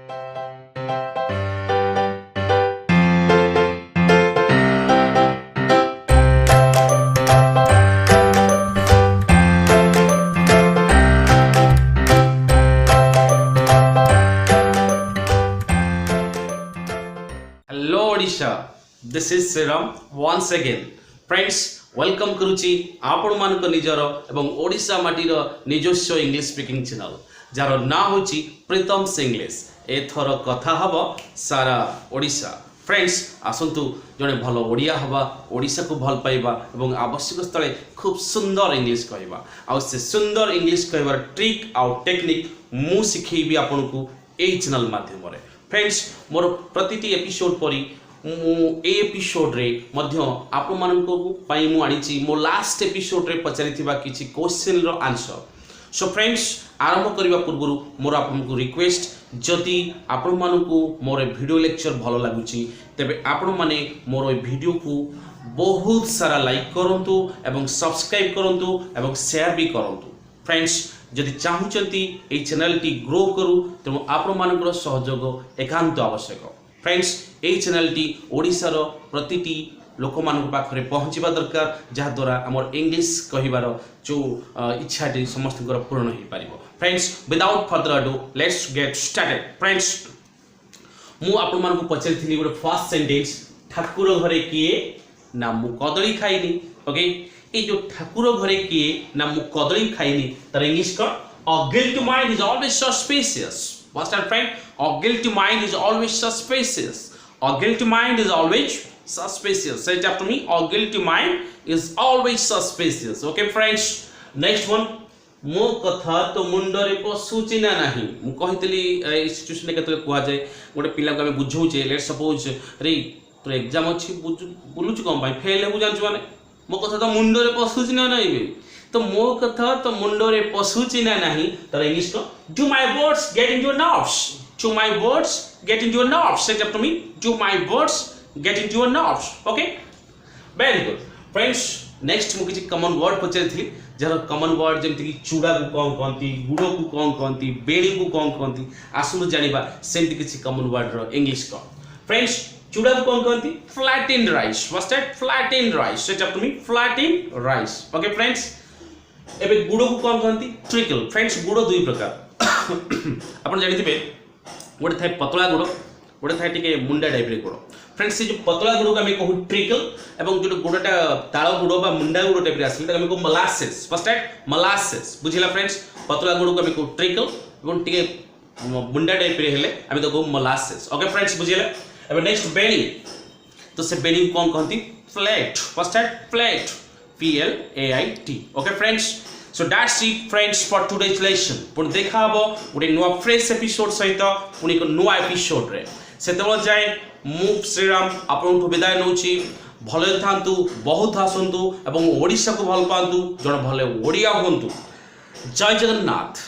Hello Odisha, this is Pritam once again. Friends, welcome करुची आपण मानक निजर एवं ओडिशा माटीर निजस्व इंग्लिश स्पीकिंग चैनल जार ना होची प्रीतम इंग्लिश एथर कथा हबो सारा ओडिशा। फ्रेंड्स आसंतु जने भल ओडिया हवा ओडिशा को भल पाइबा एवं आवश्यक स्थले खूब सुंदर इंग्लिश कहबा आ से सुंदर इंग्लिश कहबार ट्रिक आ टेक्निक मु सिखेबी आपनकू एई चैनल माध्यम रे। फ्रेंड्स मोर प्रतिटी एपिसोड परी एपिसोड रे मध्य आप मानक पई मु आनिची मो लास्ट एपिसोड रे पचारिथिबा किछि क्वेश्चन रो आंसर। सो फ्रेंड्स आरंभ करबा पूर्व मोर आपनको रिक्वेस्ट जदि आपण मानकू मोर वीडियो लेक्चर भलो लागुची तेबे आपण माने मोर वीडियो को बहुत सारा लाइक करंतु एवं सब्सक्राइब करंतु एवं शेयर भी करंतु। फ्रेंड्स जदि चाहूचंती ए चैनल टी ग्रो करू तेणु आपण मानकर सहयोग एकांत आवश्यक। फ्रेंड्स ए चैनल टी ओडिसा रो प्रतिटी लोक मानक पाखरे पहुँचवा दरकार जहाँ द्वारा आमर इंग्लिश कहिबार जो इच्छाटी समस्त पूर्ण हो पारिबो। Friends without further ado let's get started. Friends मु आपण मानक पचारिथिली गोटे फर्स्ट सेंटेंस ठाकुर घरे किए ना मु कदली खाइनी। ओके ये जो ठाकुर घरे किए ना मु कदली खाइनी तार इंग्लिश का a guilty mind is always suspicious। What's that friend? A guilty mind is always suspicious। A guilty mind is always suspicious। Say it after me, a guilty mind is always suspicious। Okay friends, next one मो कथा तो मुंडरे पशुची ना नाही। मु कहितली ए situation केतले कुआ जाय गोटे पिला को हम बुझौचे लेट सपोज रे तो एग्जाम अछि बुलुच कोन भाई फेल हेबु जानछु माने मो कथा तो मुंडरे पशुची ना नाही बे तो मो कथा तो मुंडरे पशुची ना नाही तर इंग्लिश को do my words get into your nerves। do my words get into your nerves। say it after me, do my words get into your nerves। okay very good friends, next मु किछि common word पचै थी जर common word जेमति कि चूड़ा को कोन कोंती गुड़ो को कोन कोंती बेड़ी को कोन कोंती आसु जानिबा सेमति किछि कॉमन वर्ड रो इंग्लिश को। फ्रेंड्स चूड़ा को कोन कोंती flattened rice। what's that? flattened rice। say it after me, flattened rice। okay friends एबे गुड़ो को कोन कोंती ट्रिकल। फ्रेंड्स गुड़ो दुई प्रकार आपण जानिथिबे गोटे थाय पतला गुड़ो गोटे थाय टिके मुंडा टाइप रे गुड़ो। फ्रेंड्स से जो पतला गुड़ो का हम कहू ट्रिकल एवं जो गुड़ोटा ताଳ गुड़ो बा मुंडा गुड़ो टाइप रे आसिल हम कहू मोलासेस। फर्स्ट टाइप मोलासेस बुझिला फ्रेंड्स पतला गुड़ो का हम कहू ट्रिकल एवं टिके मुंडा टाइप रे हेले हम तो कहू मोलासेस। Okay friends बुझिला। एबे नेक्स्ट बेनी तो से बेनी कोन कहंती flat. First type flat PLAIT। Okay friends so that's it friends for today's lesson. पुणी देखा हबो गोटे नुआ फ्रेश एपिसोड सहित पुणी एक नुआ एपिसोड रे सेतेबेले जाय मु श्रीराम आपन विदाय नउची। भले थांतु बहुत हसंतु एवं ओडिशा को भल पांतु जण भले ओडिया होंतु। जय जगन्नाथ।